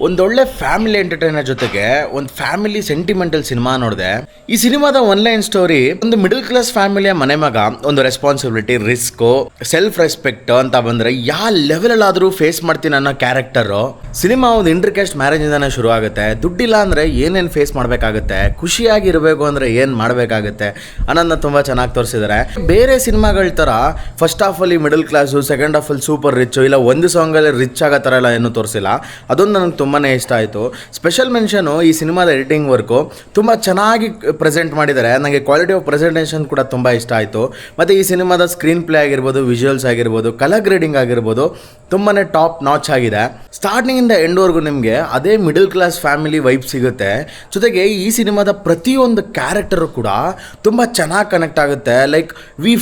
ಒಂದೊಳ್ಳೆ family entertainer ಜೊತೆಗೆ ಒಂದು ಫ್ಯಾಮಿಲಿ ಸೆಂಟಿಮೆಂಟಲ್ ಸಿನಿಮಾ ನೋಡಿದೆ. ಈ ಸಿನಿಮಾದ ಒನ್ಲೈನ್ ಸ್ಟೋರಿ ಒಂದು ಮಿಡಲ್ ಕ್ಲಾಸ್ ಫ್ಯಾಮಿಲಿಯ ಮನೆ ಮಗ ಒಂದು ರೆಸ್ಪಾನ್ಸಿಬಿಲಿಟಿ, ರಿಸ್ಕ್, ಸೆಲ್ಫ್ ರೆಸ್ಪೆಕ್ಟ್ ಅಂತ ಬಂದ್ರೆ ಯಾವ ಲೆವೆಲ್ ಆದ್ರೂ ಫೇಸ್ ಮಾಡ್ತೀನಿ ಅನ್ನೋ ಕ್ಯಾರೆಕ್ಟರ್. ಸಿನಿಮಾ ಒಂದು ಇಂಟರ್ಕಾಸ್ಟ್ ಮ್ಯಾರೇಜ್ ಇಂದಾನೆ ಶುರು ಆಗುತ್ತೆ. ದುಡ್ಡಿಲ್ಲ ಅಂದ್ರೆ ಏನೇನ್ ಫೇಸ್ ಮಾಡ್ಬೇಕಾಗುತ್ತೆ, ಖುಷಿಯಾಗಿರ್ಬೇಕು ಅಂದ್ರೆ ಏನ್ ಮಾಡ್ಬೇಕಾಗುತ್ತೆ ಅನ್ನೋದನ್ನ ತುಂಬಾ ಚೆನ್ನಾಗಿ ತೋರಿಸಿದ್ದಾರೆ. ಬೇರೆ ಸಿನಿಮಾಗಳ ತರ ಫಸ್ಟ್ ಹಾಫ್ ಅಲ್ಲಿ ಮಿಡಲ್ ಕ್ಲಾಸ್, ಸೆಕೆಂಡ್ ಹಾಫ್ ಅಲ್ಲಿ ಸೂಪರ್ ರಿಚ್, ಇಲ್ಲ ಒಂದು ಸಾಂಗ್ ಅಲ್ಲಿ ರಿಚ್ ಆಗೋ ತರ ಎಲ್ಲ ಏನು ತೋರಿಸಿಲ್ಲ. ಅದೊಂದು ನನಗೆ ತುಂಬಾನೇ ಇಷ್ಟ ಆಯಿತು. ಸ್ಪೆಷಲ್ ಮೆನ್ಷನು ಈ ಸಿನಿಮಾದ ಎಡಿಟಿಂಗ್ ವರ್ಕು ತುಂಬ ಚೆನ್ನಾಗಿ ಪ್ರೆಸೆಂಟ್ ಮಾಡಿದ್ದಾರೆ. ನನಗೆ ಕ್ವಾಲಿಟಿ ಆಫ್ ಪ್ರೆಸೆಂಟೇಷನ್ ಕೂಡ ತುಂಬ ಇಷ್ಟ ಆಯಿತು. ಮತ್ತು ಈ ಸಿನಿಮಾದ ಸ್ಕ್ರೀನ್ ಪ್ಲೇ ಆಗಿರ್ಬೋದು, ವಿಜುವಲ್ಸ್ ಆಗಿರ್ಬೋದು, ಕಲರ್ ಗ್ರೇಡಿಂಗ್ ಆಗಿರ್ಬೋದು ತುಂಬಾ ಟಾಪ್ ನಾಚ್ ಆಗಿದೆ. ಸ್ಟಾರ್ಟಿಂಗಿಂದ ಎಂಡ್ವರೆಗೂ ನಿಮಗೆ ಅದೇ ಮಿಡಲ್ ಕ್ಲಾಸ್ ಫ್ಯಾಮಿಲಿ ವೈಬ್ ಸಿಗುತ್ತೆ. ಜೊತೆಗೆ ಈ ಸಿನಿಮಾದ ಪ್ರತಿಯೊಂದು ಕ್ಯಾರೆಕ್ಟರು ಕೂಡ ತುಂಬ ಚೆನ್ನಾಗಿ ಕನೆಕ್ಟ್ ಆಗುತ್ತೆ. Like we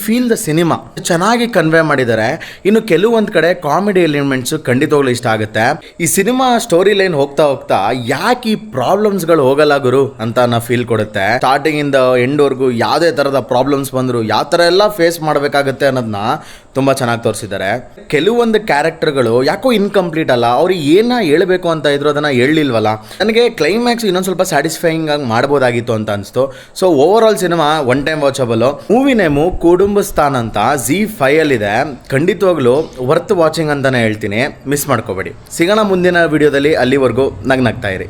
feel the cinema ಚೆನ್ನಾಗಿ ಕನ್ವೆ ಮಾಡಿದ್ದಾರೆ. ಇನ್ನು ಕೆಲವೊಂದು ಕಡೆ ಕಾಮಿಡಿ ಎಲಿಮೆಂಟ್ಸು ಖಂಡಿತವಾಗ್ಲೂ ಇಷ್ಟ ಆಗುತ್ತೆ. ಈ ಸಿನಿಮಾ ಸ್ಟೋರಿ ಲೈನ್ ಹೋಗ್ತಾ ಹೋಗ್ತಾ ಯಾಕೆ ಈ ಪ್ರಾಬ್ಲಮ್ಸ್ಗಳು ಹೋಗಲ್ಲ ಗುರು ಅಂತ ನಾ ಫೀಲ್ ಕೊಡುತ್ತೆ. ಸ್ಟಾರ್ಟಿಂಗ್ ಇಂದ ಎಂಡ್ವರೆಗೂ ಯಾವುದೇ ತರದ ಪ್ರಾಬ್ಲಮ್ಸ್ ಬಂದ್ರು ಯಾವ ತರ ಎಲ್ಲ ಫೇಸ್ ಮಾಡಬೇಕಾಗುತ್ತೆ ಅನ್ನೋದನ್ನ ತುಂಬಾ ಚೆನ್ನಾಗಿ ತೋರಿಸಿದ್ದಾರೆ. ಕೆಲವೊಂದು ಕ್ಯಾರೆಕ್ಟರ್ಗಳು ಯಾಕೋ ಇನ್ಕಂಪ್ಲೀಟ್ ಅಲ್ಲ, ಅವ್ರಿಗೆ ಏನ ಹೇಳ್ಬೇಕು ಅಂತ ಇದ್ರು ಅದನ್ನ ಹೇಳಿಲ್ವಲ್ಲ. ನನಗೆ ಕ್ಲೈಮ್ಯಾಕ್ಸ್ ಇನ್ನೊಂದು ಸ್ವಲ್ಪ ಸ್ಯಾಟಿಸ್ಫೈಯಿಂಗ್ ಆಗಿ ಮಾಡ್ಬೋದಾಗಿತ್ತು ಅಂತ ಅನಿಸ್ತು. So overall cinema one time watchable. Movie name Kutumbasthan ಅಂತ ZEE5 ಅಲ್ಲಿ ಇದೆ. ಖಂಡಿತವಾಗ್ಲೂ ವರ್ತ್ ವಾಚಿಂಗ್ ಅಂತಾನೆ ಹೇಳ್ತೀನಿ, ಮಿಸ್ ಮಾಡ್ಕೋಬೇಡಿ. ಸಿಗೋಣ ಮುಂದಿನ ವಿಡಿಯೋದಲ್ಲಿ. ಅಲ್ಲಿವರೆಗೂ ನಗ್ನಗ್ತಾ ಇರಿ.